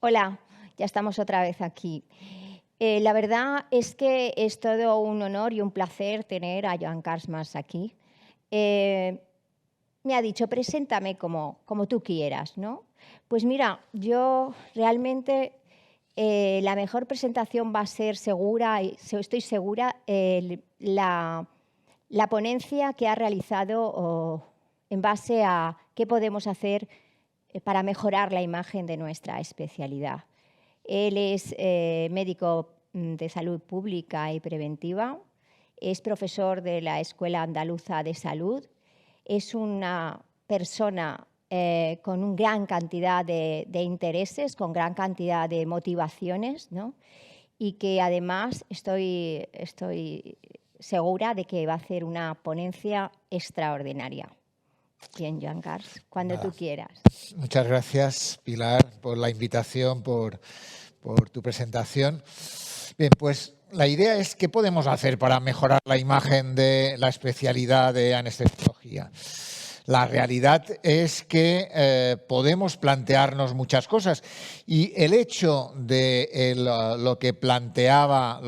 Hola, ya estamos otra vez aquí. La verdad es que es todo un honor y un placer tener a Joan Carsmas aquí. Me ha dicho, preséntame como tú quieras, ¿no? Pues mira, yo realmente la mejor presentación va a ser segura, y estoy segura, la ponencia que ha realizado en base a qué podemos hacer para mejorar la imagen de nuestra especialidad. Él es médico de salud pública y preventiva, es profesor de la Escuela Andaluza de Salud, es una persona con una gran cantidad de intereses, con gran cantidad de motivaciones, ¿no? Y que además estoy segura de que va a hacer una ponencia extraordinaria. Bien, Joan Cars, cuando tú quieras. Muchas gracias, Pilar, por la invitación, por tu presentación. Bien, pues la idea es qué podemos hacer para mejorar la imagen de la especialidad de anestesiología. La realidad es que podemos plantearnos muchas cosas y el hecho de lo que planteaba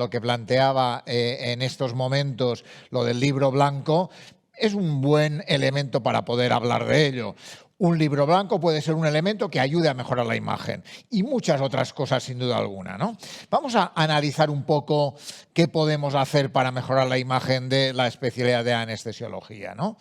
en estos momentos, lo del libro blanco, es un buen elemento para poder hablar de ello. Un libro blanco puede ser un elemento que ayude a mejorar la imagen y muchas otras cosas sin duda alguna, ¿no? Vamos a analizar un poco qué podemos hacer para mejorar la imagen de la especialidad de anestesiología, ¿no?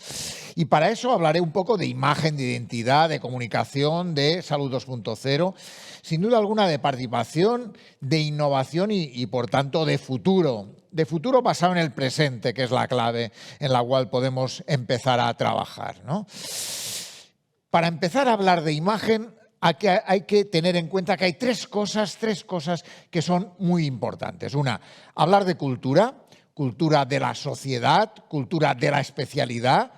Y para eso hablaré un poco de imagen, de identidad, de comunicación, de salud 2.0, sin duda alguna de participación, de innovación y por tanto de futuro. De futuro basado en el presente, que es la clave en la cual podemos empezar a trabajar, ¿no? Para empezar a hablar de imagen hay que tener en cuenta que hay tres cosas que son muy importantes. Una, hablar de cultura de la sociedad, cultura de la especialidad,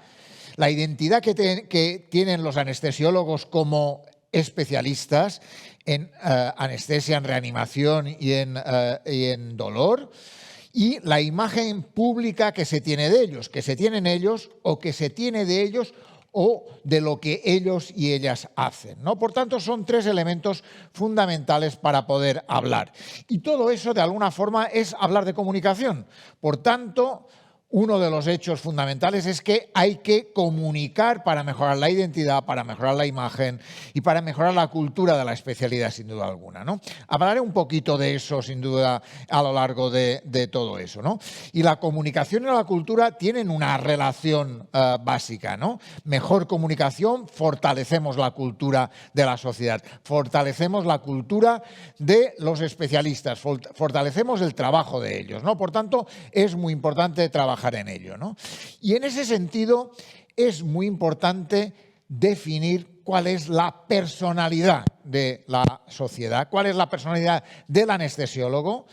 la identidad que tienen los anestesiólogos como especialistas en anestesia, en reanimación y en dolor, y la imagen pública que se tiene de ellos, que se tienen ellos o que se tiene de ellos o de lo que ellos y ellas hacen, ¿no? Por tanto, son tres elementos fundamentales para poder hablar. Y todo eso, de alguna forma, es hablar de comunicación. Por tanto, uno de los hechos fundamentales es que hay que comunicar para mejorar la identidad, para mejorar la imagen y para mejorar la cultura de la especialidad, sin duda alguna, ¿no? Hablaré un poquito de eso, sin duda, a lo largo de todo eso, ¿no? Y la comunicación y la cultura tienen una relación básica, ¿no? Mejor comunicación, fortalecemos la cultura de la sociedad, fortalecemos la cultura de los especialistas, fortalecemos el trabajo de ellos, ¿no? Por tanto, es muy importante trabajar en ello, ¿no? Y en ese sentido es muy importante definir cuál es la personalidad de la sociedad, cuál es la personalidad del anestesiólogo,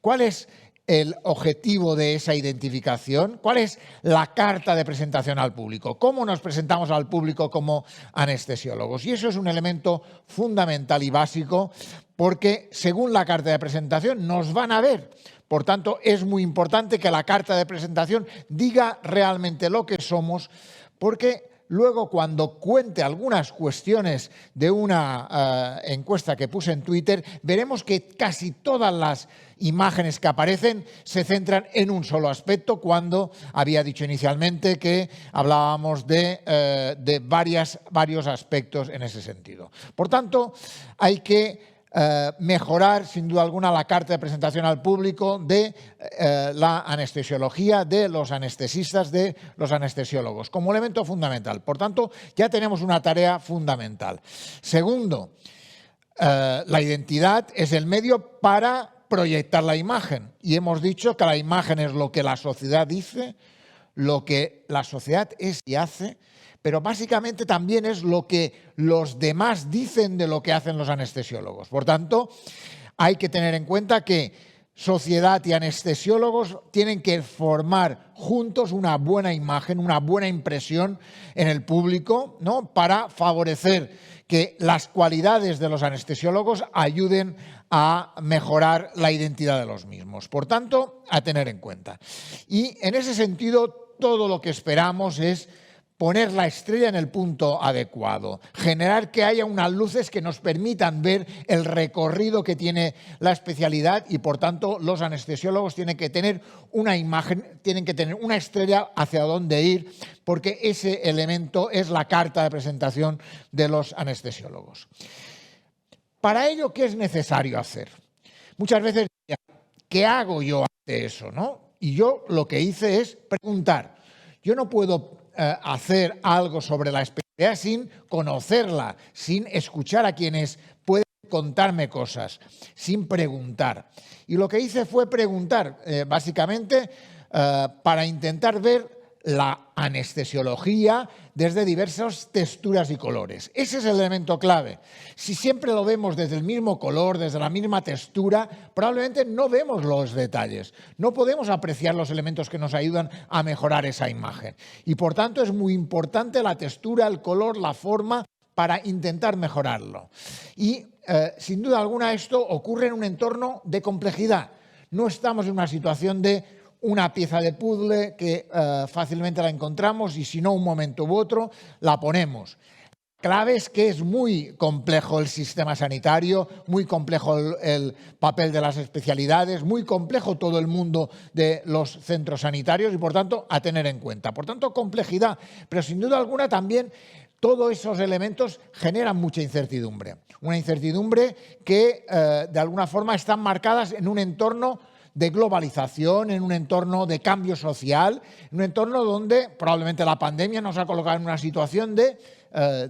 cuál es el objetivo de esa identificación, cuál es la carta de presentación al público, cómo nos presentamos al público como anestesiólogos. Y eso es un elemento fundamental y básico porque según la carta de presentación nos van a ver. Por tanto, es muy importante que la carta de presentación diga realmente lo que somos, porque luego cuando cuente algunas cuestiones de una encuesta que puse en Twitter, veremos que casi todas las imágenes que aparecen se centran en un solo aspecto, cuando había dicho inicialmente que hablábamos de varios aspectos en ese sentido. Por tanto, hay que mejorar, sin duda alguna, la carta de presentación al público de la anestesiología, de los anestesistas, de los anestesiólogos, como elemento fundamental. Por tanto, ya tenemos una tarea fundamental. Segundo, la identidad es el medio para proyectar la imagen. Y hemos dicho que la imagen es lo que la sociedad dice, lo que la sociedad es y hace, pero básicamente también es lo que los demás dicen de lo que hacen los anestesiólogos. Por tanto, hay que tener en cuenta que sociedad y anestesiólogos tienen que formar juntos una buena imagen, una buena impresión en el público, ¿no? Para favorecer que las cualidades de los anestesiólogos ayuden a mejorar la identidad de los mismos. Por tanto, a tener en cuenta. Y en ese sentido, todo lo que esperamos es poner la estrella en el punto adecuado, generar que haya unas luces que nos permitan ver el recorrido que tiene la especialidad y, por tanto, los anestesiólogos tienen que tener una imagen, tienen que tener una estrella hacia dónde ir, porque ese elemento es la carta de presentación de los anestesiólogos. Para ello, ¿qué es necesario hacer? Muchas veces, ¿qué hago yo ante eso, no? Y yo lo que hice es preguntar. Yo no puedo hacer algo sobre la especialidad sin conocerla, sin escuchar a quienes pueden contarme cosas, sin preguntar. Y lo que hice fue preguntar, básicamente, para intentar ver la anestesiología desde diversas texturas y colores. Ese es el elemento clave. Si siempre lo vemos desde el mismo color, desde la misma textura, probablemente no vemos los detalles. No podemos apreciar los elementos que nos ayudan a mejorar esa imagen. Y por tanto es muy importante la textura, el color, la forma para intentar mejorarlo. Y sin duda alguna esto ocurre en un entorno de complejidad. No estamos en una situación de una pieza de puzzle que fácilmente la encontramos y si no un momento u otro la ponemos. La clave es que es muy complejo el sistema sanitario, muy complejo el papel de las especialidades, muy complejo todo el mundo de los centros sanitarios y por tanto a tener en cuenta. Por tanto, complejidad, pero sin duda alguna también todos esos elementos generan mucha incertidumbre. Una incertidumbre que de alguna forma están marcadas en un entorno de globalización, en un entorno de cambio social, en un entorno donde probablemente la pandemia nos ha colocado en una situación de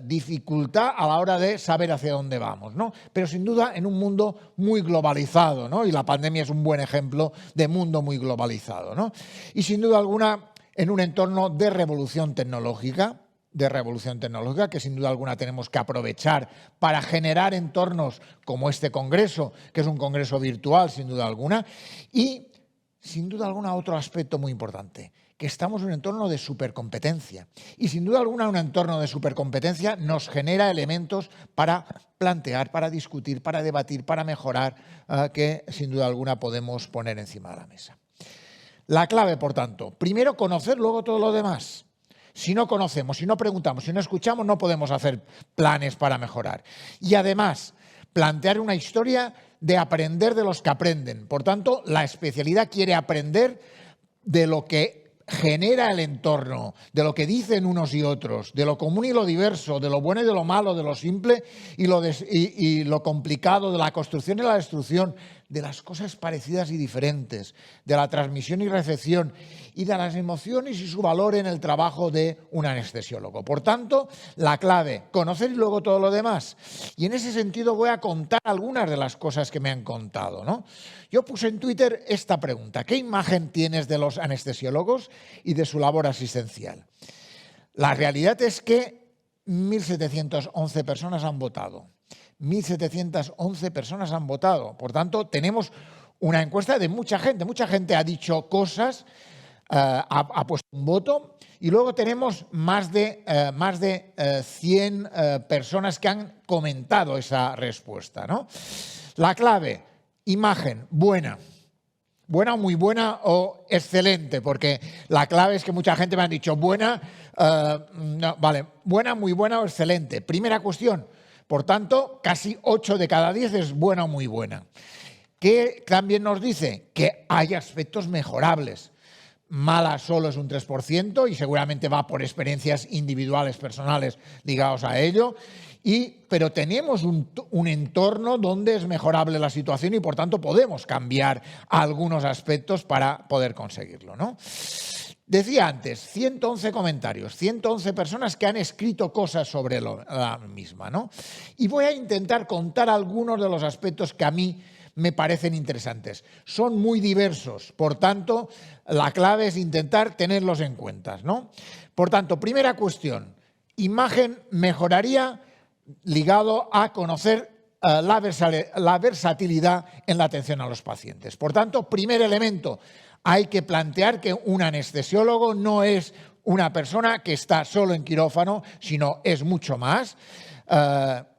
dificultad a la hora de saber hacia dónde vamos, ¿no? Pero sin duda en un mundo muy globalizado, ¿no? Y la pandemia es un buen ejemplo de mundo muy globalizado, ¿no? Y sin duda alguna en un entorno de revolución tecnológica, que sin duda alguna tenemos que aprovechar para generar entornos como este congreso, que es un congreso virtual, sin duda alguna, y sin duda alguna otro aspecto muy importante, que estamos en un entorno de supercompetencia. Y sin duda alguna un entorno de supercompetencia nos genera elementos para plantear, para discutir, para debatir, para mejorar, que sin duda alguna podemos poner encima de la mesa. La clave, por tanto, primero conocer, luego todo lo demás. Si no conocemos, si no preguntamos, si no escuchamos, no podemos hacer planes para mejorar. Y además, plantear una historia de aprender de los que aprenden. Por tanto, la especialidad quiere aprender de lo que genera el entorno, de lo que dicen unos y otros, de lo común y lo diverso, de lo bueno y de lo malo, de lo simple y lo complicado, de la construcción y la destrucción, de las cosas parecidas y diferentes, de la transmisión y recepción y de las emociones y su valor en el trabajo de un anestesiólogo. Por tanto, la clave, conocer y luego todo lo demás. Y en ese sentido voy a contar algunas de las cosas que me han contado, ¿no? Yo puse en Twitter esta pregunta: ¿qué imagen tienes de los anestesiólogos y de su labor asistencial? La realidad es que 1.711 personas han votado. 1.711 personas han votado. Por tanto, tenemos una encuesta de mucha gente. Mucha gente ha dicho cosas, ha puesto un voto y luego tenemos más de 100 personas que han comentado esa respuesta, ¿no? La clave, imagen, buena. Buena, muy buena o excelente, porque la clave es que mucha gente me ha dicho buena, no, vale, buena, muy buena o excelente. Primera cuestión. Por tanto, casi 8 de cada 10 es buena o muy buena. ¿Qué también nos dice? Que hay aspectos mejorables. Mala solo es un 3% y seguramente va por experiencias individuales, personales ligados a ello. Pero tenemos un entorno donde es mejorable la situación y por tanto podemos cambiar algunos aspectos para poder conseguirlo, ¿no? Decía antes, 111 comentarios, 111 personas que han escrito cosas sobre la misma, ¿no? Y voy a intentar contar algunos de los aspectos que a mí me parecen interesantes. Son muy diversos, por tanto, la clave es intentar tenerlos en cuenta, ¿no? Por tanto, primera cuestión, imagen mejoraría ligado a conocer la versatilidad en la atención a los pacientes. Por tanto, primer elemento, hay que plantear que un anestesiólogo no es una persona que está solo en quirófano, sino es mucho más.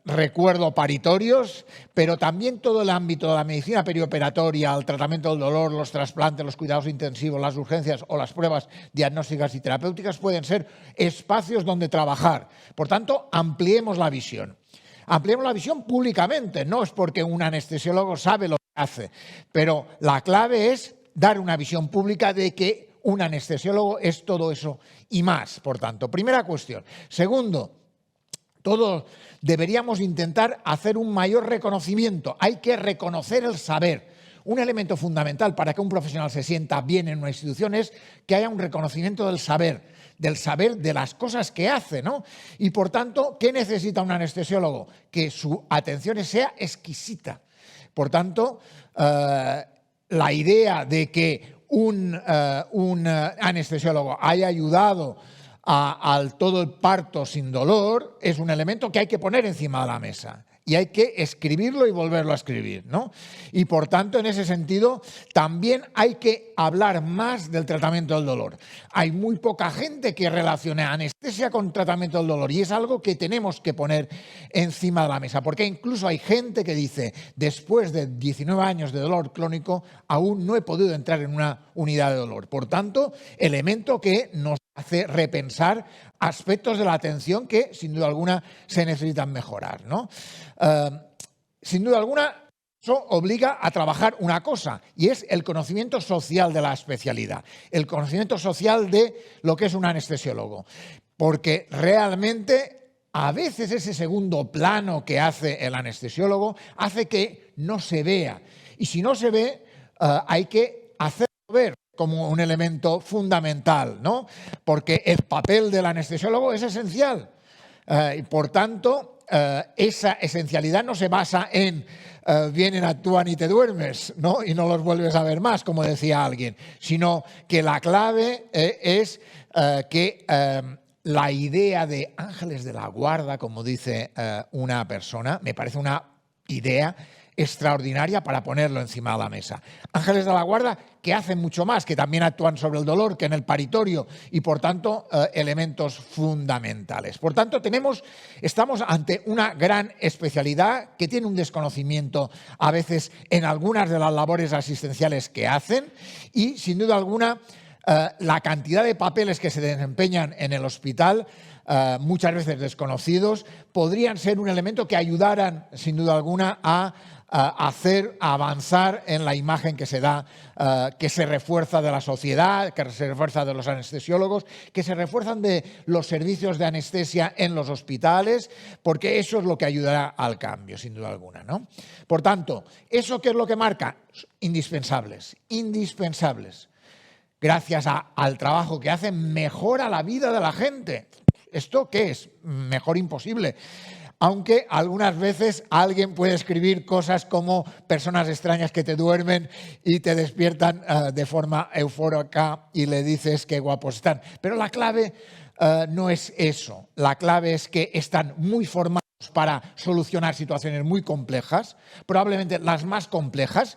recuerdo paritorios, pero también todo el ámbito de la medicina perioperatoria, el tratamiento del dolor, los trasplantes, los cuidados intensivos, las urgencias o las pruebas diagnósticas y terapéuticas pueden ser espacios donde trabajar. Por tanto, ampliemos la visión. Ampliemos la visión públicamente, no es porque un anestesiólogo sabe lo que hace, pero la clave es dar una visión pública de que un anestesiólogo es todo eso y más. Por tanto, primera cuestión. Segundo, todos deberíamos intentar hacer un mayor reconocimiento. Hay que reconocer el saber. Un elemento fundamental para que un profesional se sienta bien en una institución es que haya un reconocimiento del saber de las cosas que hace, ¿no? Y por tanto, ¿qué necesita un anestesiólogo? Que su atención sea exquisita. Por tanto, la idea de que un anestesiólogo haya ayudado al todo el parto sin dolor es un elemento que hay que poner encima de la mesa. Y hay que escribirlo y volverlo a escribir, ¿no? Y por tanto, en ese sentido, también hay que hablar más del tratamiento del dolor. Hay muy poca gente que relacione anestesia con tratamiento del dolor y es algo que tenemos que poner encima de la mesa, porque incluso hay gente que dice, después de 19 años de dolor crónico, aún no he podido entrar en una unidad de dolor. Por tanto, elemento que nos hace repensar aspectos de la atención que, sin duda alguna, se necesitan mejorar, ¿no? Sin duda alguna, eso obliga a trabajar una cosa, y es el conocimiento social de la especialidad, el conocimiento social de lo que es un anestesiólogo, porque realmente a veces ese segundo plano que hace el anestesiólogo hace que no se vea, y si no se ve, hay que hacerlo ver como un elemento fundamental, ¿no? Porque el papel del anestesiólogo es esencial. Y por tanto, esa esencialidad no se basa en vienen, actúan y te duermes, ¿no? Y no los vuelves a ver más, como decía alguien, sino que la clave es que la idea de ángeles de la guarda, como dice una persona, me parece una idea extraordinaria para ponerlo encima de la mesa. Ángeles de la guarda que hacen mucho más, que también actúan sobre el dolor, que en el paritorio y, por tanto, elementos fundamentales. Por tanto, estamos ante una gran especialidad que tiene un desconocimiento a veces en algunas de las labores asistenciales que hacen y, sin duda alguna, la cantidad de papeles que se desempeñan en el hospital, muchas veces desconocidos, podrían ser un elemento que ayudaran, sin duda alguna, a hacer avanzar en la imagen que se da, que se refuerza de la sociedad, que se refuerza de los anestesiólogos, que se refuerzan de los servicios de anestesia en los hospitales, porque eso es lo que ayudará al cambio, sin duda alguna, ¿no? Por tanto, ¿eso qué es lo que marca? Indispensables, indispensables. Gracias al trabajo que hacen, mejora la vida de la gente. ¿Esto qué es? Mejor imposible. Aunque algunas veces alguien puede escribir cosas como personas extrañas que te duermen y te despiertan de forma eufórica y le dices qué guapos están. Pero la clave no es eso. La clave es que están muy formados para solucionar situaciones muy complejas, probablemente las más complejas,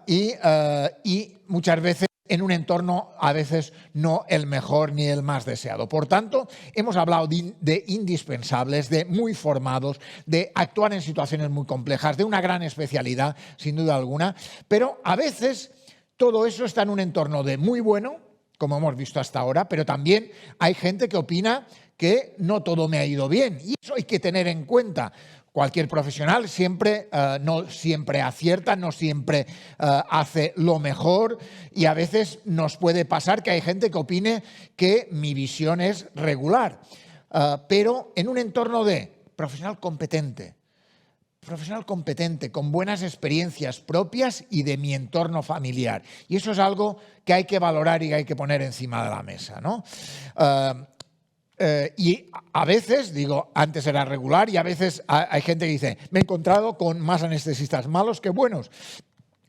y muchas veces en un entorno a veces no el mejor ni el más deseado. Por tanto, hemos hablado de indispensables, de muy formados, de actuar en situaciones muy complejas, de una gran especialidad, sin duda alguna, pero a veces todo eso está en un entorno de muy bueno, como hemos visto hasta ahora, pero también hay gente que opina que no todo me ha ido bien y eso hay que tener en cuenta. Cualquier profesional no siempre acierta, no siempre hace lo mejor y a veces nos puede pasar que hay gente que opine que mi visión es regular, pero en un entorno de profesional competente, con buenas experiencias propias y de mi entorno familiar. Y eso es algo que hay que valorar y que hay que poner encima de la mesa, ¿no? Y a veces, digo, antes era regular y a veces hay gente que dice, me he encontrado con más anestesistas malos que buenos.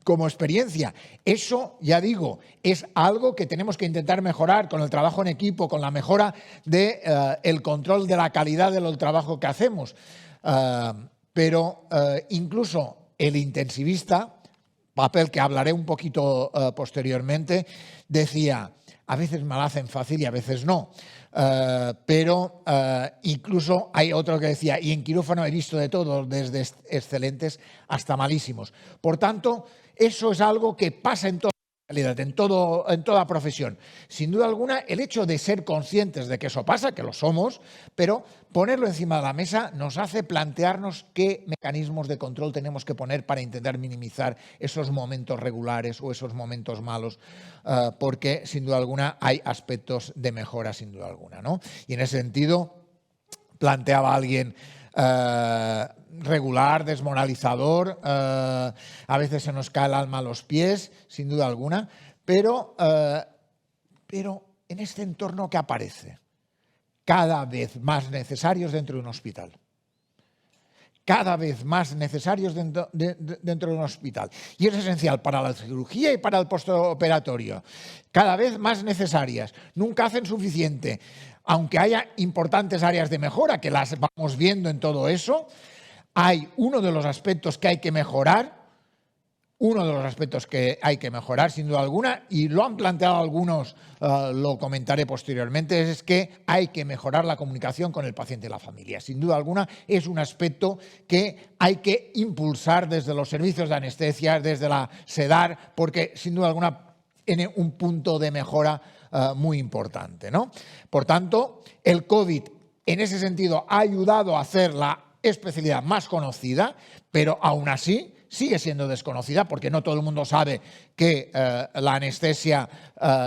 Como experiencia, eso, ya digo, es algo que tenemos que intentar mejorar con el trabajo en equipo, con la mejora del control de la calidad del trabajo que hacemos. Pero incluso el intensivista, papel que hablaré un poquito posteriormente, decía, A veces me la hacen fácil y a veces no. Pero incluso hay otro que decía, y en quirófano he visto de todo, desde excelentes hasta malísimos. Por tanto, eso es algo que pasa en toda realidad, en toda profesión. Sin duda alguna, el hecho de ser conscientes de que eso pasa, que lo somos, pero ponerlo encima de la mesa nos hace plantearnos qué mecanismos de control tenemos que poner para intentar minimizar esos momentos regulares o esos momentos malos, porque sin duda alguna hay aspectos de mejora, sin duda alguna, ¿no? Y en ese sentido, planteaba alguien regular, desmoralizador, a veces se nos cae el alma a los pies, sin duda alguna, pero en este entorno que aparece, cada vez más necesarios dentro de un hospital. Cada vez más necesarios dentro de un hospital. Y es esencial para la cirugía y para el postoperatorio. Cada vez más necesarias. Nunca hacen suficiente. Aunque haya importantes áreas de mejora, que las vamos viendo en todo eso, hay uno de los aspectos que hay que mejorar, sin duda alguna, y lo han planteado algunos, lo comentaré posteriormente, es que hay que mejorar la comunicación con el paciente y la familia. Sin duda alguna es un aspecto que hay que impulsar desde los servicios de anestesia, desde la SEDAR, porque sin duda alguna tiene un punto de mejora muy importante, ¿no? Por tanto, el COVID en ese sentido ha ayudado a hacer la especialidad más conocida, pero aún así sigue siendo desconocida porque no todo el mundo sabe que la anestesia,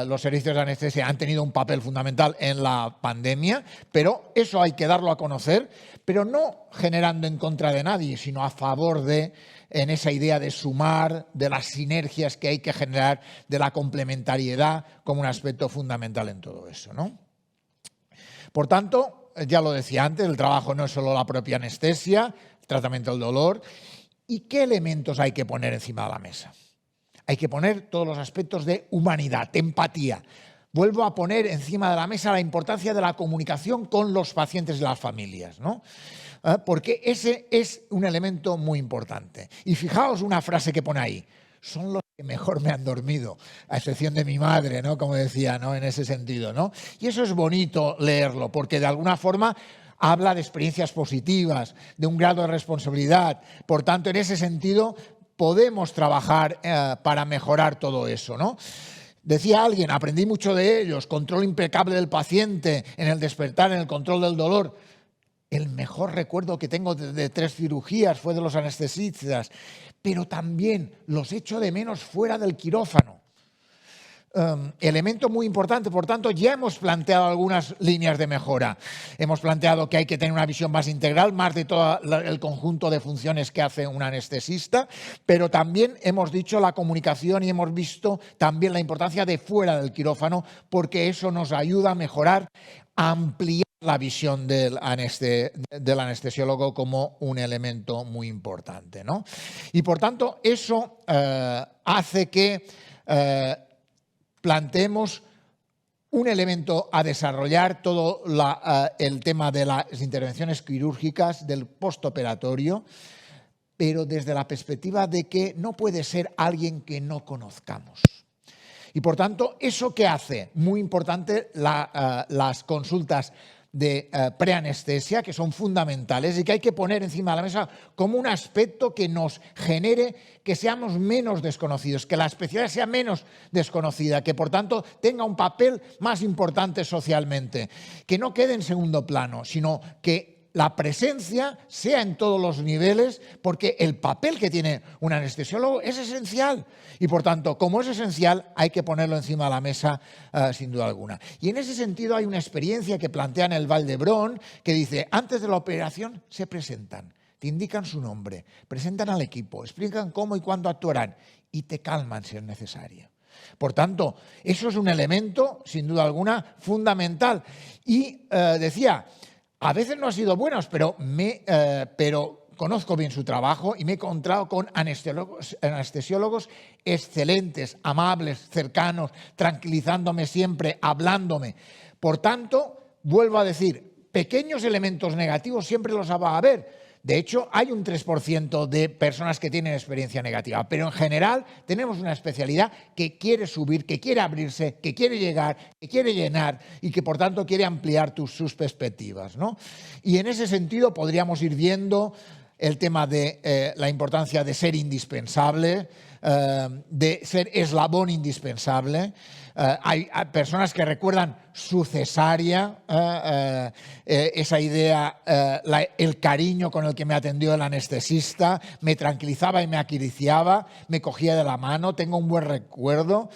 los servicios de anestesia han tenido un papel fundamental en la pandemia, pero eso hay que darlo a conocer, pero no generando en contra de nadie, sino a favor de, en esa idea de sumar, de las sinergias que hay que generar, de la complementariedad como un aspecto fundamental en todo eso, ¿no? Por tanto, ya lo decía antes, el trabajo no es solo la propia anestesia, el tratamiento del dolor. ¿Y qué elementos hay que poner encima de la mesa? Hay que poner todos los aspectos de humanidad, de empatía. Vuelvo a poner encima de la mesa la importancia de la comunicación con los pacientes y las familias, ¿no? Porque ese es un elemento muy importante. Y fijaos una frase que pone ahí, son los que mejor me han dormido, a excepción de mi madre, ¿no? Como decía, ¿no? En ese sentido, ¿no? Y eso es bonito leerlo, porque de alguna forma habla de experiencias positivas, de un grado de responsabilidad. Por tanto, en ese sentido, podemos trabajar para mejorar todo eso, ¿no? Decía alguien, aprendí mucho de ellos, control impecable del paciente en el despertar, en el control del dolor. El mejor recuerdo que tengo de 3 cirugías fue de los anestesistas, pero también los echo de menos fuera del quirófano. Elemento muy importante, por tanto, ya hemos planteado algunas líneas de mejora. Hemos planteado que hay que tener una visión más integral, más de todo el conjunto de funciones que hace un anestesista, pero también hemos dicho la comunicación y hemos visto también la importancia de fuera del quirófano, porque eso nos ayuda a mejorar, a ampliar la visión del anestesiólogo como un elemento muy importante, ¿no? Y por tanto, eso hace que planteemos un elemento a desarrollar, todo el tema de las intervenciones quirúrgicas, del postoperatorio, pero desde la perspectiva de que no puede ser alguien que no conozcamos. Y por tanto, ¿eso qué hace? Muy importante las consultas de preanestesia, que son fundamentales y que hay que poner encima de la mesa como un aspecto que nos genere que seamos menos desconocidos, que la especialidad sea menos desconocida, que por tanto tenga un papel más importante socialmente, que no quede en segundo plano, sino que la presencia sea en todos los niveles, porque el papel que tiene un anestesiólogo es esencial. Y por tanto, como es esencial, hay que ponerlo encima de la mesa sin duda alguna. Y en ese sentido hay una experiencia que plantean en el Vall d'Hebron que dice, antes de la operación se presentan, te indican su nombre, presentan al equipo, explican cómo y cuándo actuarán y te calman si es necesario. Por tanto, eso es un elemento, sin duda alguna, fundamental. Y decía, a veces no ha sido bueno, pero conozco bien su trabajo y me he encontrado con anestesiólogos excelentes, amables, cercanos, tranquilizándome siempre, hablándome. Por tanto, vuelvo a decir, pequeños elementos negativos siempre los va a haber. De hecho, hay un 3% de personas que tienen experiencia negativa, pero en general tenemos una especialidad que quiere subir, que quiere abrirse, que quiere llegar, que quiere llenar y que por tanto quiere ampliar sus perspectivas, ¿no? Y en ese sentido podríamos ir viendo el tema de la importancia de ser indispensable, de ser eslabón indispensable. Hay personas que recuerdan su cesárea, esa idea, el cariño con el que me atendió el anestesista, me tranquilizaba y me acariciaba, me cogía de la mano, tengo un buen recuerdo,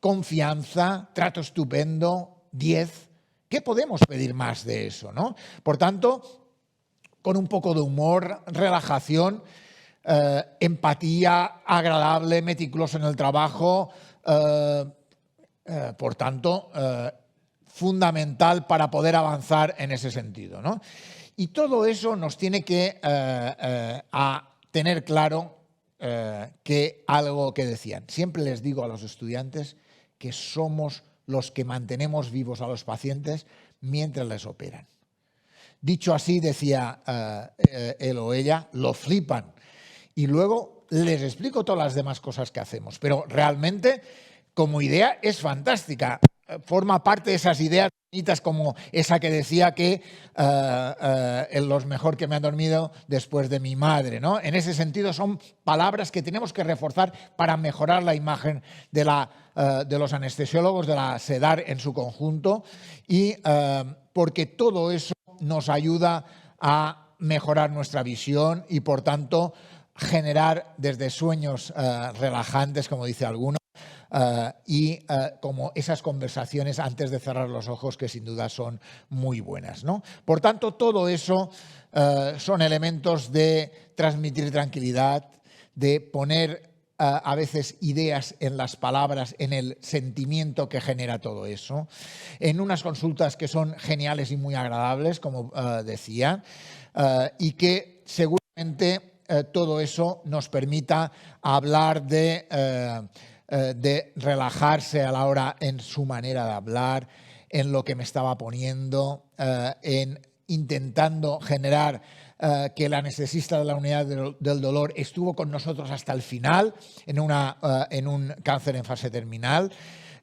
confianza, trato estupendo, 10. ¿Qué podemos pedir más de eso, no? Por tanto, con un poco de humor, relajación, empatía, agradable, meticuloso en el trabajo, por tanto, fundamental para poder avanzar en ese sentido, ¿no? Y todo eso nos tiene que a tener claro que algo que decían. Siempre les digo a los estudiantes que somos los que mantenemos vivos a los pacientes mientras les operan. Dicho así, decía él o ella, lo flipan. Y luego les explico todas las demás cosas que hacemos. Pero realmente, como idea, es fantástica. Forma parte de esas ideas bonitas como esa que decía que los mejor que me han dormido después de mi madre, ¿no? En ese sentido, son palabras que tenemos que reforzar para mejorar la imagen de los anestesiólogos, de la SEDAR en su conjunto, y porque todo eso nos ayuda a mejorar nuestra visión y, por tanto, generar desde sueños relajantes, como dice alguno, y como esas conversaciones antes de cerrar los ojos que sin duda son muy buenas, ¿no? Por tanto, todo eso son elementos de transmitir tranquilidad, de poner a veces ideas en las palabras, en el sentimiento que genera todo eso, en unas consultas que son geniales y muy agradables, como decía, y que seguramente todo eso nos permita hablar de relajarse a la hora en su manera de hablar, en lo que me estaba poniendo, en intentando generar que el anestesista de la unidad del dolor estuvo con nosotros hasta el final en un cáncer en fase terminal.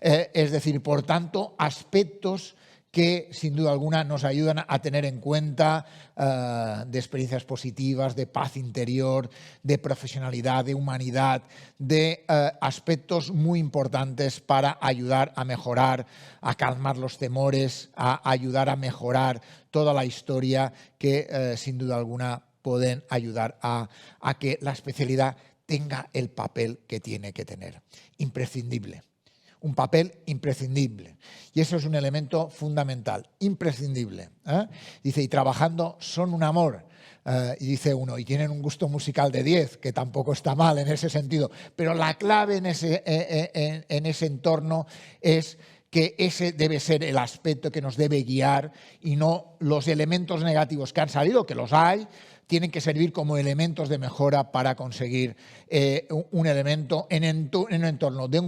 Es decir, por tanto, aspectos que sin duda alguna nos ayudan a tener en cuenta de experiencias positivas, de paz interior, de profesionalidad, de humanidad, de aspectos muy importantes para ayudar a mejorar, a calmar los temores, a ayudar a mejorar toda la historia que sin duda alguna pueden ayudar a que la especialidad tenga el papel que tiene que tener. Imprescindible. Un papel imprescindible. Y eso es un elemento fundamental, imprescindible. Dice, y trabajando son un amor. Y dice uno, y tienen un gusto musical de 10, que tampoco está mal en ese sentido. Pero la clave en ese entorno es que ese debe ser el aspecto que nos debe guiar y no los elementos negativos que han salido, que los hay, tienen que servir como elementos de mejora para conseguir un elemento en un entorno de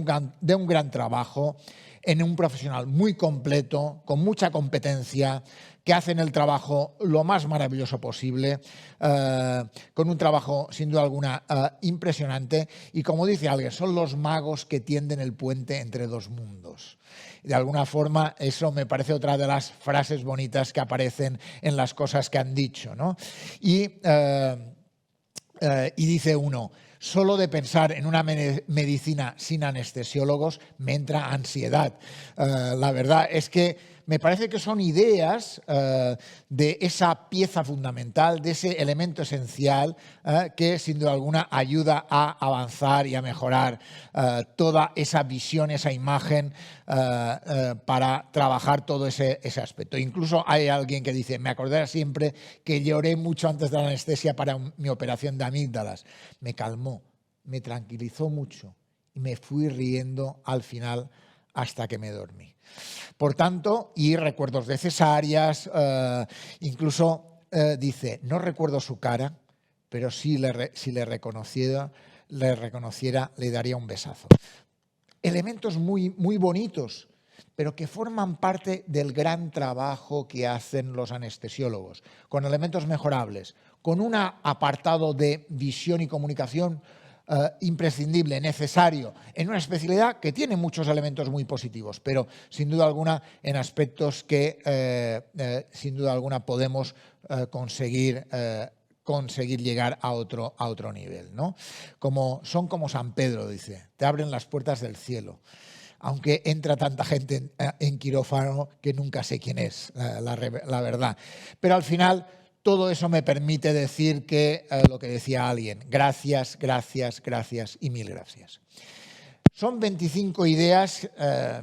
un gran trabajo, en un profesional muy completo, con mucha competencia, que hacen el trabajo lo más maravilloso posible, con un trabajo sin duda alguna impresionante, y como dice alguien, son los magos que tienden el puente entre dos mundos. De alguna forma, eso me parece otra de las frases bonitas que aparecen en las cosas que han dicho, ¿no? Y dice uno, solo de pensar en una medicina sin anestesiólogos me entra ansiedad. La verdad es que me parece que son ideas de esa pieza fundamental, de ese elemento esencial que sin duda alguna ayuda a avanzar y a mejorar toda esa visión, esa imagen para trabajar todo ese aspecto. Incluso hay alguien que dice, me acordaré siempre que lloré mucho antes de la anestesia para mi operación de amígdalas. Me calmó, me tranquilizó mucho y me fui riendo al final hasta que me dormí. Por tanto, y recuerdos de cesáreas, incluso dice, no recuerdo su cara, pero si le reconociera, le daría un besazo. Elementos muy, muy bonitos pero que forman parte del gran trabajo que hacen los anestesiólogos, con elementos mejorables, con un apartado de visión y comunicación imprescindible, necesario, en una especialidad que tiene muchos elementos muy positivos, pero sin duda alguna en aspectos que sin duda alguna podemos conseguir llegar a otro nivel, ¿no? Son como San Pedro, dice, te abren las puertas del cielo. Aunque entra tanta gente en quirófano que nunca sé quién es, la verdad. Pero al final todo eso me permite decir que lo que decía alguien, gracias, gracias, gracias y mil gracias. Son 25 ideas,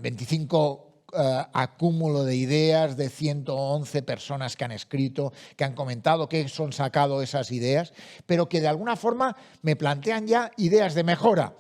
25 acúmulo de ideas de 111 personas que han escrito, que han comentado, que son sacado esas ideas, pero que de alguna forma me plantean ya ideas de mejora.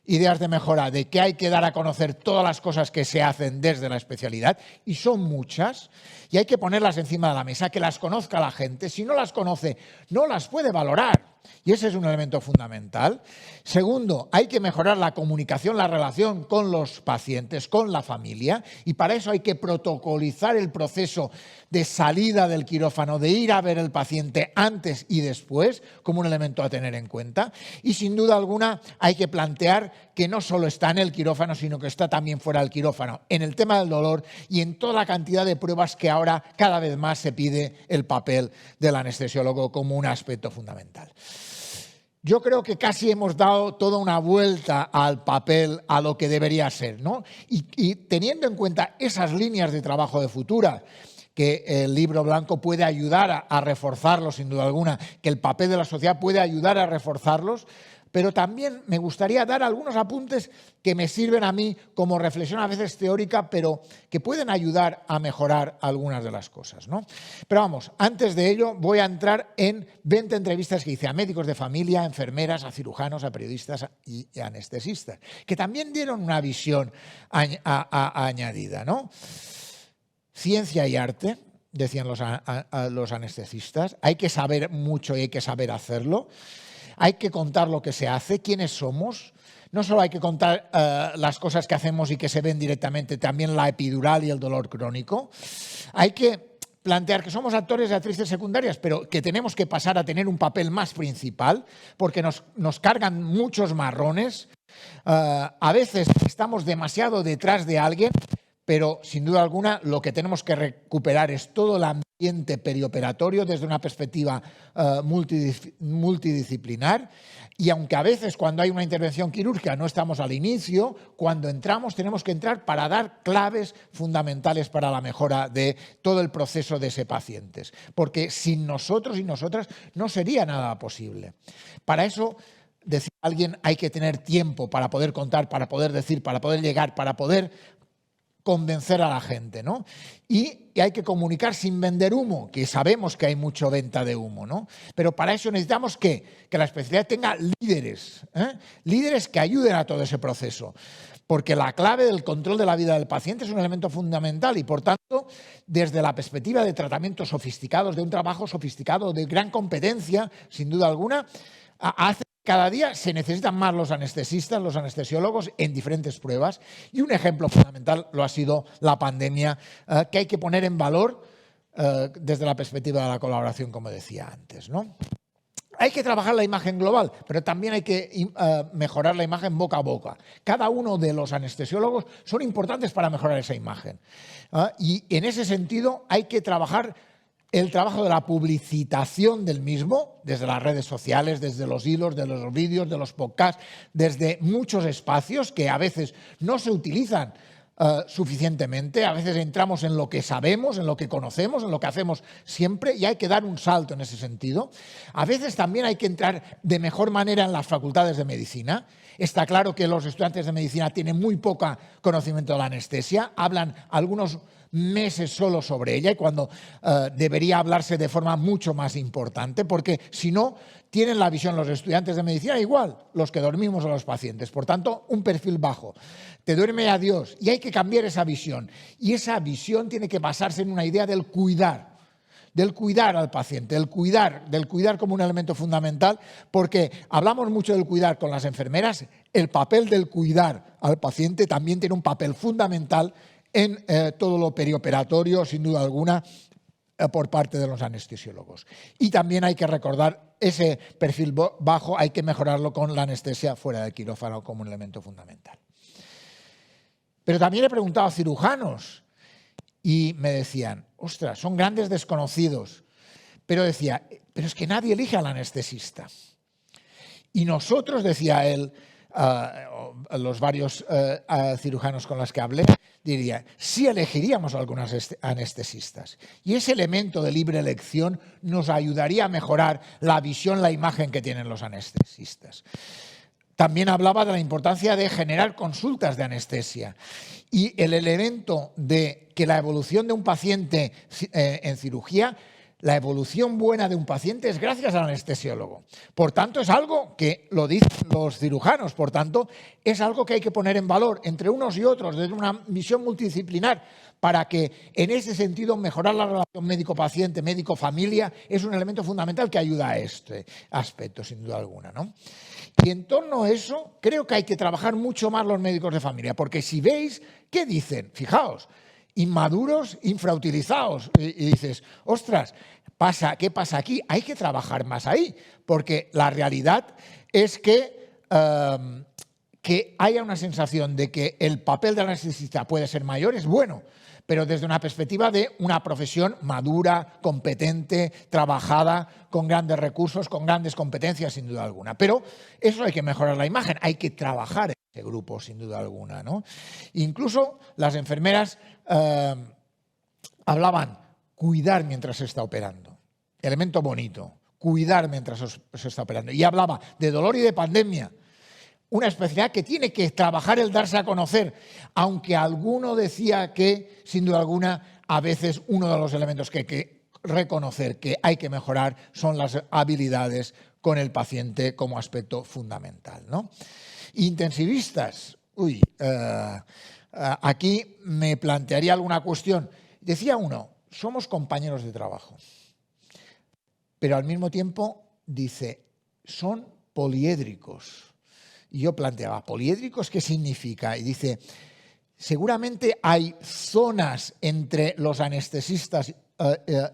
Ideas de mejora, de que hay que dar a conocer todas las cosas que se hacen desde la especialidad, y son muchas, y hay que ponerlas encima de la mesa, que las conozca la gente. Si no las conoce, no las puede valorar, y ese es un elemento fundamental. Segundo, hay que mejorar la comunicación, la relación con los pacientes, con la familia, y para eso hay que protocolizar el proceso de salida del quirófano, de ir a ver al paciente antes y después, como un elemento a tener en cuenta. Y sin duda alguna hay que plantear que no solo está en el quirófano, sino que está también fuera del quirófano, en el tema del dolor y en toda la cantidad de pruebas que ahora cada vez más se pide el papel del anestesiólogo como un aspecto fundamental. Yo creo que casi hemos dado toda una vuelta al papel, a lo que debería ser, ¿no? Y teniendo en cuenta esas líneas de trabajo de futura, que el libro blanco puede ayudar a reforzarlos, sin duda alguna, que el papel de la sociedad puede ayudar a reforzarlos, pero también me gustaría dar algunos apuntes que me sirven a mí como reflexión a veces teórica, pero que pueden ayudar a mejorar algunas de las cosas, ¿no? Pero vamos, antes de ello voy a entrar en 20 entrevistas que hice a médicos de familia, a enfermeras, a cirujanos, a periodistas y anestesistas, que también dieron una visión añadida, ¿no? Ciencia y arte, decían los anestesistas, hay que saber mucho y hay que saber hacerlo. Hay que contar lo que se hace, quiénes somos. No solo hay que contar las cosas que hacemos y que se ven directamente, también la epidural y el dolor crónico. Hay que plantear que somos actores y actrices secundarias, pero que tenemos que pasar a tener un papel más principal, porque nos cargan muchos marrones. A veces estamos demasiado detrás de alguien, pero sin duda alguna lo que tenemos que recuperar es todo el ambiente perioperatorio desde una perspectiva multidisciplinar, y aunque a veces cuando hay una intervención quirúrgica no estamos al inicio, cuando entramos tenemos que entrar para dar claves fundamentales para la mejora de todo el proceso de ese paciente, porque sin nosotros y nosotras no sería nada posible. Para eso, decía alguien, hay que tener tiempo para poder contar, para poder decir, para poder llegar, para poder convencer a la gente, ¿no? Y hay que comunicar sin vender humo, que sabemos que hay mucha venta de humo, ¿no? Pero para eso necesitamos que la especialidad tenga líderes, líderes que ayuden a todo ese proceso, porque la clave del control de la vida del paciente es un elemento fundamental y, por tanto, desde la perspectiva de tratamientos sofisticados, de un trabajo sofisticado, de gran competencia, sin duda alguna, cada día se necesitan más los anestesistas, los anestesiólogos en diferentes pruebas, y un ejemplo fundamental lo ha sido la pandemia, que hay que poner en valor desde la perspectiva de la colaboración, como decía antes, ¿no? Hay que trabajar la imagen global, pero también hay que mejorar la imagen boca a boca. Cada uno de los anestesiólogos son importantes para mejorar esa imagen. Y en ese sentido hay que trabajar el trabajo de la publicitación del mismo, desde las redes sociales, desde los hilos, de los vídeos, de los podcasts, desde muchos espacios que a veces no se utilizan suficientemente. A veces entramos en lo que sabemos, en lo que conocemos, en lo que hacemos siempre, y hay que dar un salto en ese sentido. A veces también hay que entrar de mejor manera en las facultades de medicina. Está claro que los estudiantes de medicina tienen muy poco conocimiento de la anestesia, hablan algunos meses solo sobre ella, y cuando debería hablarse de forma mucho más importante, porque si no, tienen la visión los estudiantes de medicina igual, los que dormimos a los pacientes. Por tanto, un perfil bajo. Te duerme a Dios, y hay que cambiar esa visión. Y esa visión tiene que basarse en una idea del cuidar al paciente, del cuidar como un elemento fundamental, porque hablamos mucho del cuidar con las enfermeras. El papel del cuidar al paciente también tiene un papel fundamental en todo lo perioperatorio, sin duda alguna, por parte de los anestesiólogos. Y también hay que recordar ese perfil bajo, hay que mejorarlo con la anestesia fuera del quirófano como un elemento fundamental. Pero también he preguntado a cirujanos y me decían, ostras, son grandes desconocidos. Pero decía, pero es que nadie elige al anestesista. Y nosotros, decía él, los varios cirujanos con los que hablé, diría, sí elegiríamos a algunos anestesistas. Y ese elemento de libre elección nos ayudaría a mejorar la visión, la imagen que tienen los anestesistas. También hablaba de la importancia de generar consultas de anestesia. Y el elemento de que la evolución de un paciente en cirugía, la evolución buena de un paciente es gracias al anestesiólogo. Por tanto, es algo que lo dicen los cirujanos, por tanto, es algo que hay que poner en valor entre unos y otros, desde una visión multidisciplinar, para que en ese sentido mejorar la relación médico-paciente, médico-familia, es un elemento fundamental que ayuda a este aspecto, sin duda alguna, ¿no? Y en torno a eso, creo que hay que trabajar mucho más los médicos de familia, porque si veis, ¿qué dicen? Fijaos, inmaduros, infrautilizados. Y dices, ostras, ¿qué pasa aquí? Hay que trabajar más ahí, porque la realidad es que haya una sensación de que el papel del anestesista puede ser mayor es bueno, pero desde una perspectiva de una profesión madura, competente, trabajada, con grandes recursos, con grandes competencias, sin duda alguna. Pero eso hay que mejorar la imagen, hay que trabajar en ese grupo, sin duda alguna, ¿no? Incluso las enfermeras hablaban cuidar mientras se está operando. Elemento bonito, cuidar mientras se está operando. Y hablaba de dolor y de pandemia. Una especialidad que tiene que trabajar el darse a conocer, aunque alguno decía que, sin duda alguna, a veces uno de los elementos que hay que reconocer que hay que mejorar son las habilidades con el paciente como aspecto fundamental, ¿no? Intensivistas, aquí me plantearía alguna cuestión. Decía uno, somos compañeros de trabajo, pero al mismo tiempo dice, son poliédricos. Y yo planteaba, ¿poliédricos qué significa? Y dice, seguramente hay zonas entre los anestesistas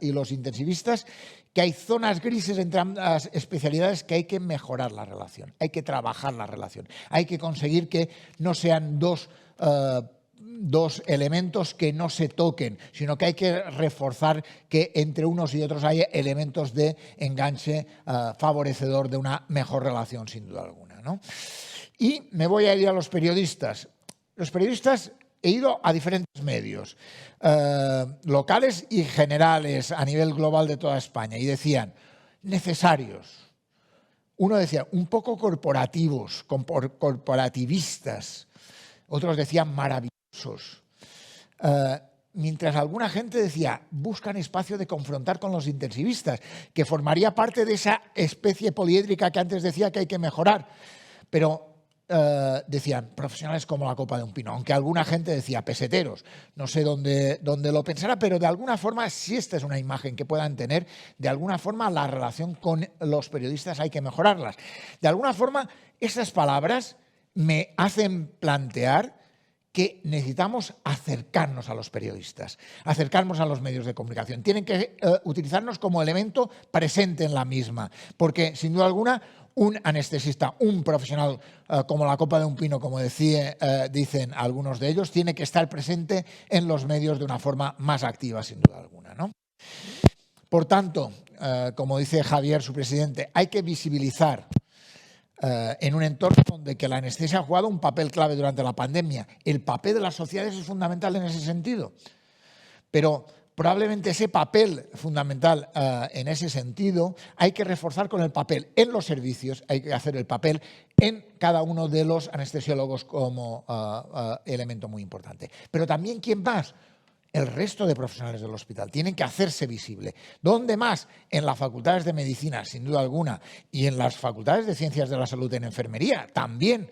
y los intensivistas, que hay zonas grises entre ambas especialidades que hay que mejorar la relación, hay que trabajar la relación, hay que conseguir que no sean dos elementos que no se toquen, sino que hay que reforzar que entre unos y otros haya elementos de enganche favorecedor de una mejor relación, sin duda alguna, ¿no? Y me voy a ir a los periodistas. Los periodistas he ido a diferentes medios, locales y generales a nivel global de toda España, y decían, necesarios. Uno decía, un poco corporativos, corporativistas. Otros decían, maravillosos. Mientras alguna gente decía, buscan espacio de confrontar con los intensivistas, que formaría parte de esa especie poliédrica que antes decía que hay que mejorar. Pero decían profesionales como la copa de un pino, aunque alguna gente decía peseteros, no sé dónde lo pensara, pero de alguna forma, si esta es una imagen que puedan tener, de alguna forma la relación con los periodistas hay que mejorarlas. De alguna forma, esas palabras me hacen plantear que necesitamos acercarnos a los periodistas, acercarnos a los medios de comunicación. Tienen que utilizarnos como elemento presente en la misma, porque sin duda alguna un anestesista, un profesional como la copa de un pino, como dicen algunos de ellos, tiene que estar presente en los medios de una forma más activa, sin duda alguna, ¿no? Por tanto, como dice Javier, su presidente, hay que visibilizar en un entorno donde que la anestesia ha jugado un papel clave durante la pandemia. El papel de las sociedades es fundamental en ese sentido, pero probablemente ese papel fundamental en ese sentido hay que reforzar con el papel en los servicios, hay que hacer el papel en cada uno de los anestesiólogos como elemento muy importante. Pero también, ¿quién más? El resto de profesionales del hospital tienen que hacerse visible. ¿Dónde más? En las facultades de medicina, sin duda alguna, y en las facultades de ciencias de la salud en enfermería también.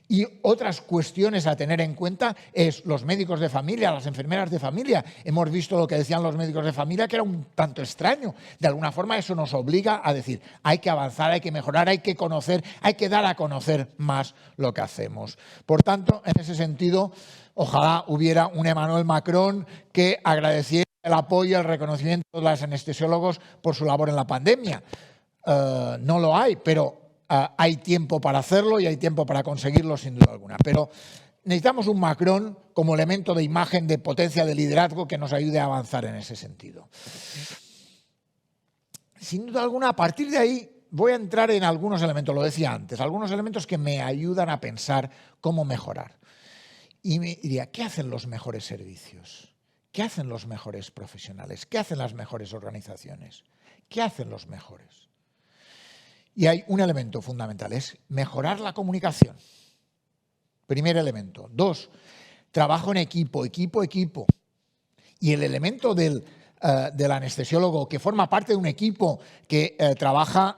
Y otras cuestiones a tener en cuenta es los médicos de familia, las enfermeras de familia. Hemos visto lo que decían los médicos de familia, que era un tanto extraño. De alguna forma eso nos obliga a decir, hay que avanzar, hay que mejorar, hay que conocer, hay que dar a conocer más lo que hacemos. Por tanto, en ese sentido, Ojalá hubiera un Emmanuel Macron que agradeciera el apoyo y el reconocimiento de los anestesiólogos por su labor en la pandemia. No lo hay, pero hay tiempo para hacerlo y hay tiempo para conseguirlo sin duda alguna. Pero necesitamos un Macron como elemento de imagen, de potencia, de liderazgo que nos ayude a avanzar en ese sentido. Sin duda alguna, a partir de ahí voy a entrar en algunos elementos, lo decía antes, algunos elementos que me ayudan a pensar cómo mejorar. Y me diría, ¿qué hacen los mejores servicios? ¿Qué hacen los mejores profesionales? ¿Qué hacen las mejores organizaciones? ¿Qué hacen los mejores? Y hay un elemento fundamental, es mejorar la comunicación. Primer elemento. 2, trabajo en equipo. Y el elemento del anestesiólogo que forma parte de un equipo que trabaja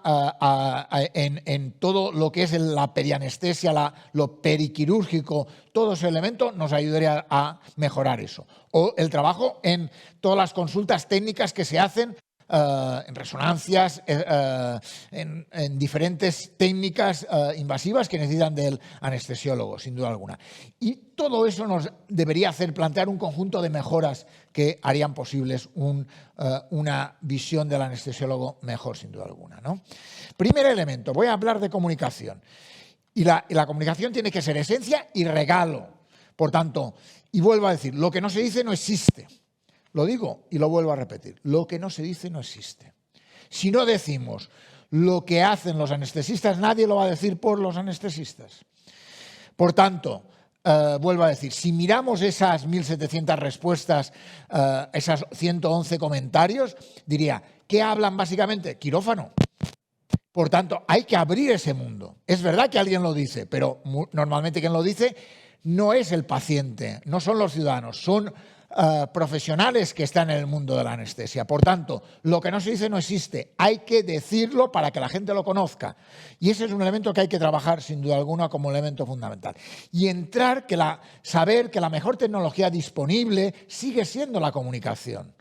en todo lo que es la perianestesia, lo periquirúrgico, todo ese elemento nos ayudaría a mejorar eso. O el trabajo en todas las consultas técnicas que se hacen en resonancias, en diferentes técnicas invasivas que necesitan del anestesiólogo, sin duda alguna. Y todo eso nos debería hacer plantear un conjunto de mejoras que harían posibles una visión del anestesiólogo mejor, sin duda alguna, ¿no? Primer elemento, voy a hablar de comunicación. Y la comunicación tiene que ser esencia y regalo. Por tanto, y vuelvo a decir, lo que no se dice no existe. Lo digo y lo vuelvo a repetir, lo que no se dice no existe. Si no decimos lo que hacen los anestesistas, nadie lo va a decir por los anestesistas. Por tanto, vuelvo a decir, si miramos esas 1.700 respuestas, esas 111 comentarios, diría, ¿qué hablan básicamente? Quirófano. Por tanto, hay que abrir ese mundo. Es verdad que alguien lo dice, pero normalmente quien lo dice no es el paciente, no son los ciudadanos, son profesionales que están en el mundo de la anestesia. Por tanto, lo que no se dice no existe. Hay que decirlo para que la gente lo conozca. Y ese es un elemento que hay que trabajar sin duda alguna como elemento fundamental. Y saber que la mejor tecnología disponible sigue siendo la comunicación.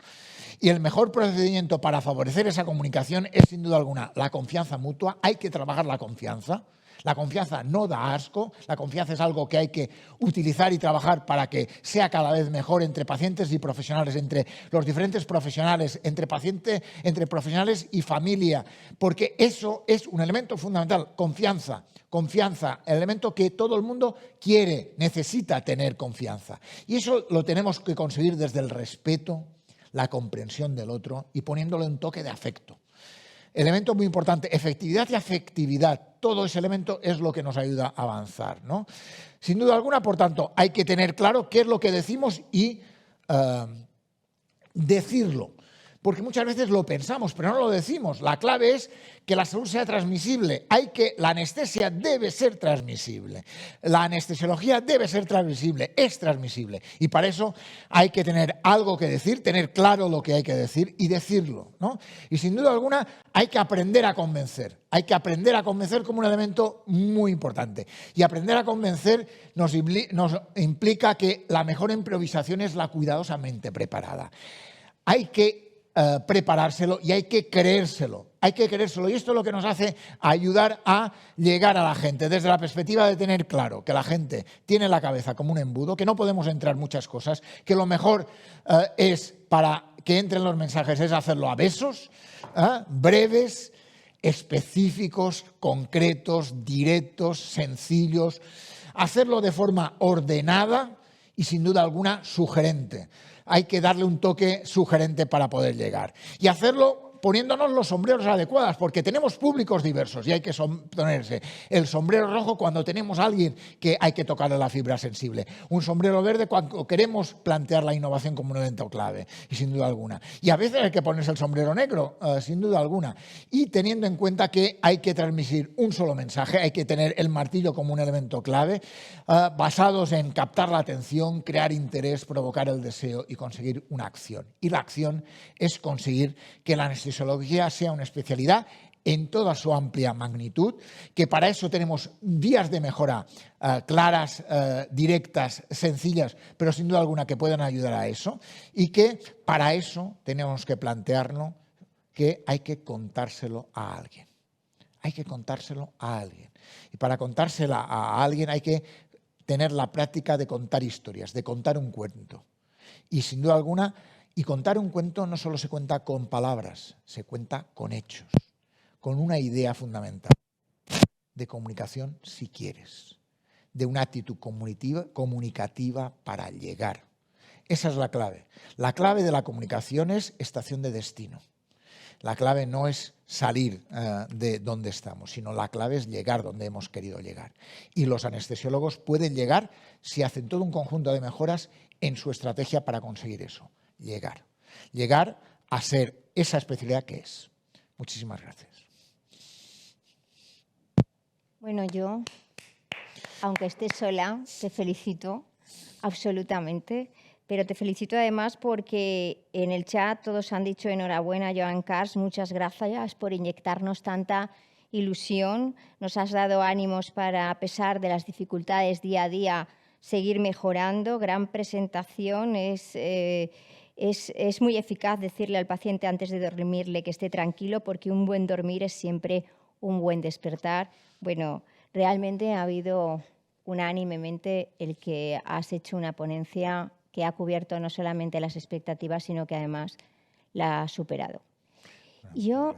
Y el mejor procedimiento para favorecer esa comunicación es sin duda alguna la confianza mutua. Hay que trabajar la confianza. La confianza no da asco, la confianza es algo que hay que utilizar y trabajar para que sea cada vez mejor entre pacientes y profesionales, entre los diferentes profesionales, entre profesionales y familia, porque eso es un elemento fundamental, confianza, el elemento que todo el mundo quiere, necesita tener confianza. Y eso lo tenemos que conseguir desde el respeto, la comprensión del otro y poniéndole un toque de afecto. Elemento muy importante, efectividad y afectividad. Todo ese elemento es lo que nos ayuda a avanzar, ¿no? Sin duda alguna, por tanto, hay que tener claro qué es lo que decimos y decirlo. Porque muchas veces lo pensamos, pero no lo decimos. La clave es que la salud sea transmisible. La anestesia debe ser transmisible. La anestesiología debe ser transmisible, es transmisible. Y para eso hay que tener algo que decir, tener claro lo que hay que decir y decirlo, ¿no? Y sin duda alguna hay que aprender a convencer. Hay que aprender a convencer como un elemento muy importante. Y aprender a convencer nos implica que la mejor improvisación es la cuidadosamente preparada. Hay que preparárselo y hay que creérselo. Hay que creérselo y esto es lo que nos hace ayudar a llegar a la gente desde la perspectiva de tener claro que la gente tiene la cabeza como un embudo, que no podemos entrar muchas cosas, que lo mejor es para que entren los mensajes es hacerlo a besos, breves, específicos, concretos, directos, sencillos, hacerlo de forma ordenada y sin duda alguna sugerente. Hay que darle un toque sugerente para poder llegar. Y hacerlo poniéndonos los sombreros adecuados, porque tenemos públicos diversos y hay que ponerse el sombrero rojo cuando tenemos a alguien que hay que tocarle la fibra sensible. Un sombrero verde cuando queremos plantear la innovación como un elemento clave, y sin duda alguna. Y a veces hay que ponerse el sombrero negro, sin duda alguna. Y teniendo en cuenta que hay que transmitir un solo mensaje, hay que tener el martillo como un elemento clave, basados en captar la atención, crear interés, provocar el deseo y conseguir una acción. Y la acción es conseguir que la anestesiología sea una especialidad en toda su amplia magnitud, que para eso tenemos vías de mejora claras, directas, sencillas, pero sin duda alguna que puedan ayudar a eso, y que para eso tenemos que plantearnos que hay que contárselo a alguien. Hay que contárselo a alguien. Y para contársela a alguien hay que tener la práctica de contar historias, de contar un cuento. Y sin duda alguna, y contar un cuento no solo se cuenta con palabras, se cuenta con hechos, con una idea fundamental de comunicación si quieres, de una actitud comunicativa para llegar. Esa es la clave. La clave de la comunicación es estación de destino. La clave no es salir de donde estamos, sino la clave es llegar donde hemos querido llegar. Y los anestesiólogos pueden llegar si hacen todo un conjunto de mejoras en su estrategia para conseguir eso. Llegar a ser esa especialidad que es. Muchísimas gracias. Bueno, yo, aunque esté sola, te felicito absolutamente, pero te felicito además porque en el chat todos han dicho enhorabuena, Joan Cars, muchas gracias por inyectarnos tanta ilusión, nos has dado ánimos para, a pesar de las dificultades día a día, seguir mejorando. Gran presentación, es muy eficaz decirle al paciente antes de dormirle que esté tranquilo, porque un buen dormir es siempre un buen despertar. Bueno, realmente ha habido unánimemente el que has hecho una ponencia que ha cubierto no solamente las expectativas, sino que además la ha superado. Yo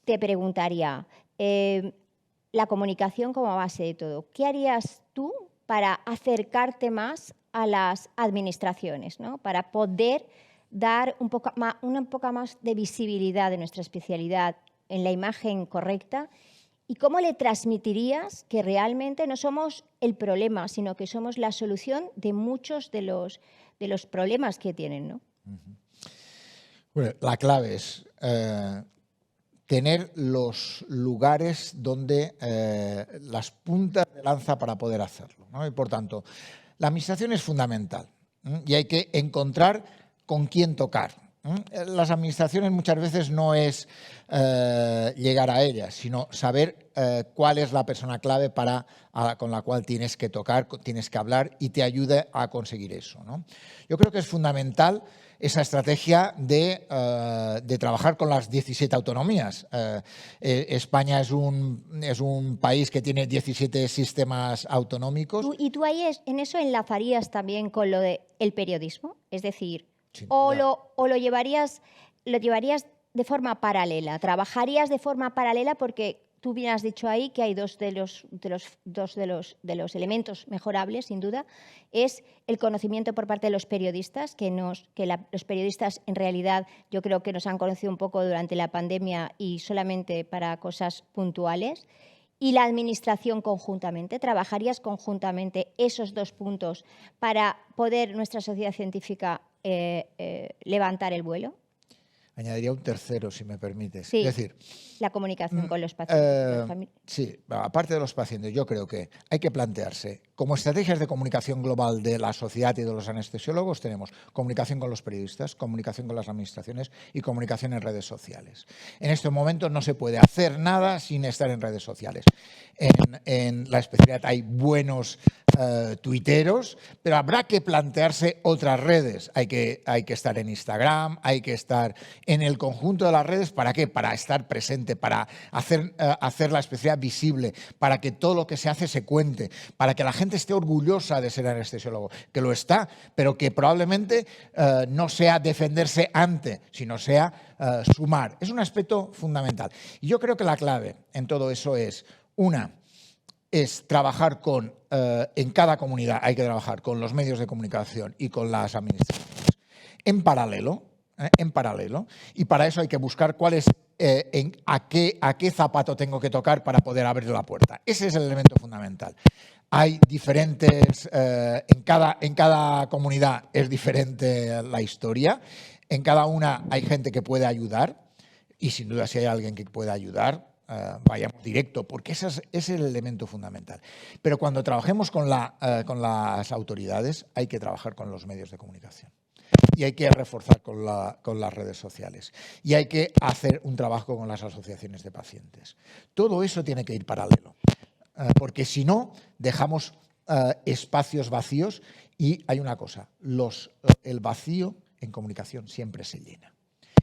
te preguntaría, la comunicación como base de todo, ¿qué harías tú para acercarte más a las administraciones, ¿no? Para poder dar una poca más de visibilidad de nuestra especialidad en la imagen correcta? ¿Y cómo le transmitirías que realmente no somos el problema, sino que somos la solución de muchos de los problemas que tienen, ¿no? Bueno, la clave es tener los lugares donde las puntas de lanza para poder hacerlo, ¿no? Y por tanto, la administración es fundamental, y hay que encontrar con quién tocar. Las administraciones muchas veces no es llegar a ellas, sino saber cuál es la persona clave con la cual tienes que tocar, tienes que hablar y te ayude a conseguir eso, ¿no? Yo creo que es fundamental esa estrategia de trabajar con las 17 autonomías. España es un país que tiene 17 sistemas autonómicos. ¿Y tú ahí en eso enlazarías también con lo del periodismo? Es decir, ¿o lo llevarías de forma paralela? ¿Trabajarías de forma paralela? Porque tú bien has dicho ahí que hay dos de los elementos mejorables, sin duda, es el conocimiento por parte de los periodistas, los periodistas en realidad yo creo que nos han conocido un poco durante la pandemia y solamente para cosas puntuales, y la administración conjuntamente. ¿Trabajarías conjuntamente esos dos puntos para poder nuestra sociedad científica levantar el vuelo? Añadiría un tercero, si me permites. Sí, es decir, la comunicación con los pacientes. Sí, aparte de los pacientes, yo creo que hay que plantearse, como estrategias de comunicación global de la sociedad y de los anestesiólogos, tenemos comunicación con los periodistas, comunicación con las administraciones y comunicación en redes sociales. En este momento no se puede hacer nada sin estar en redes sociales. En la especialidad hay buenos tuiteros, pero habrá que plantearse otras redes. Hay que estar en Instagram, hay que estar en el conjunto de las redes. ¿Para qué? Para estar presente, para hacer la especialidad visible, para que todo lo que se hace se cuente, para que la gente esté orgullosa de ser anestesiólogo, que lo está, pero que probablemente no sea defenderse ante, sino sea sumar. Es un aspecto fundamental. Y yo creo que la clave en todo eso es, es trabajar en cada comunidad hay que trabajar con los medios de comunicación y con las administraciones en paralelo, y para eso hay que buscar cuál es, a qué zapato tengo que tocar para poder abrir la puerta. Ese es el elemento fundamental. Hay diferentes, en cada comunidad es diferente la historia, en cada una hay gente que puede ayudar, y sin duda si hay alguien que pueda ayudar, vayamos directo, porque ese es el elemento fundamental. Pero cuando trabajemos con las autoridades, hay que trabajar con los medios de comunicación. Y hay que reforzar con las redes sociales. Y hay que hacer un trabajo con las asociaciones de pacientes. Todo eso tiene que ir paralelo. Porque si no, dejamos espacios vacíos. Y hay una cosa, el vacío en comunicación siempre se llena.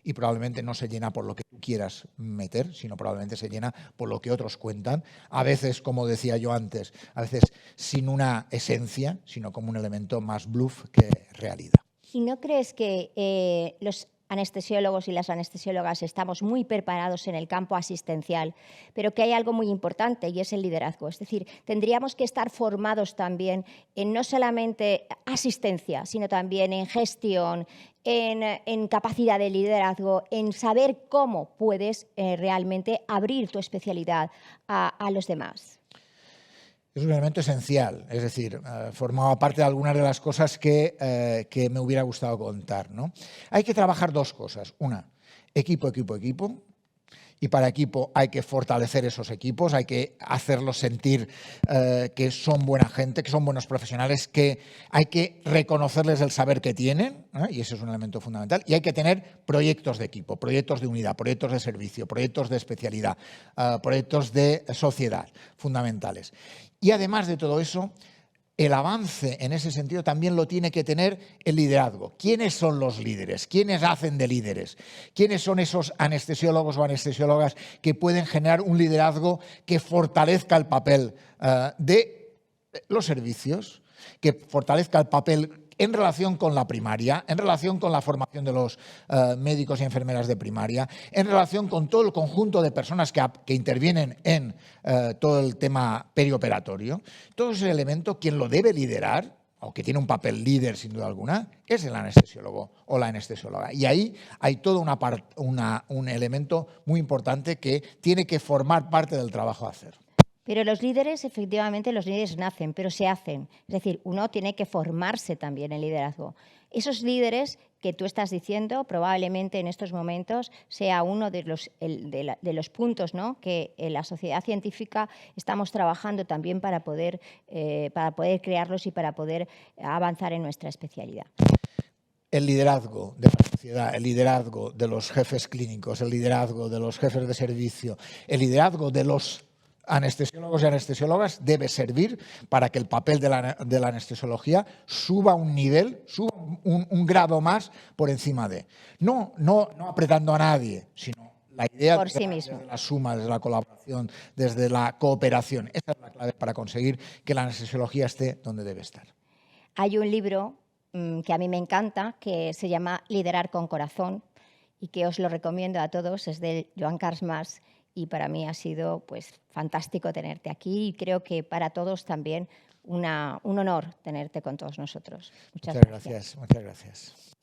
Y probablemente no se llena por lo que tú quieres. quieras meter, sino probablemente se llena por lo que otros cuentan. A veces, como decía yo antes, a veces sin una esencia, sino como un elemento más bluff que realidad. ¿Y no crees que los anestesiólogos y las anestesiólogas estamos muy preparados en el campo asistencial, pero que hay algo muy importante y es el liderazgo? Es decir, tendríamos que estar formados también en no solamente asistencia, sino también en gestión, en capacidad de liderazgo, en saber cómo puedes realmente abrir tu especialidad a los demás. Es un elemento esencial, es decir, formaba parte de algunas de las cosas que me hubiera gustado contar, ¿no? Hay que trabajar dos cosas. Una, equipo, equipo, equipo. Y para equipo hay que fortalecer esos equipos, hay que hacerlos sentir que son buena gente, que son buenos profesionales, que hay que reconocerles el saber que tienen, y ese es un elemento fundamental. Y hay que tener proyectos de equipo, proyectos de unidad, proyectos de servicio, proyectos de especialidad, proyectos de sociedad fundamentales. Y además de todo eso, el avance en ese sentido también lo tiene que tener el liderazgo. ¿Quiénes son los líderes? ¿Quiénes hacen de líderes? ¿Quiénes son esos anestesiólogos o anestesiólogas que pueden generar un liderazgo que fortalezca el papel de los servicios, que fortalezca el papel en relación con la primaria, en relación con la formación de los médicos y enfermeras de primaria, en relación con todo el conjunto de personas que intervienen en todo el tema perioperatorio? Todo ese elemento, quien lo debe liderar, o que tiene un papel líder sin duda alguna, es el anestesiólogo o la anestesióloga. Y ahí hay todo un elemento muy importante que tiene que formar parte del trabajo a hacer. Pero los líderes, efectivamente, los líderes nacen, pero se hacen. Es decir, uno tiene que formarse también en liderazgo. Esos líderes que tú estás diciendo, probablemente en estos momentos sea uno de los puntos, ¿no?, que en la sociedad científica estamos trabajando también para poder crearlos y para poder avanzar en nuestra especialidad. El liderazgo de la sociedad, el liderazgo de los jefes clínicos, el liderazgo de los jefes de servicio, el liderazgo de los anestesiólogos y anestesiólogas debe servir para que el papel de la anestesiología suba un nivel, suba un grado más por encima de. No apretando a nadie, sino la idea por sí mismo. Desde la suma, desde la colaboración, desde la cooperación. Esa es la clave para conseguir que la anestesiología esté donde debe estar. Hay un libro que a mí me encanta, que se llama Liderar con Corazón, y que os lo recomiendo a todos, es de Joan Carles, y para mí ha sido pues fantástico tenerte aquí, y creo que para todos también un honor tenerte con todos nosotros. Muchas gracias. Muchas gracias.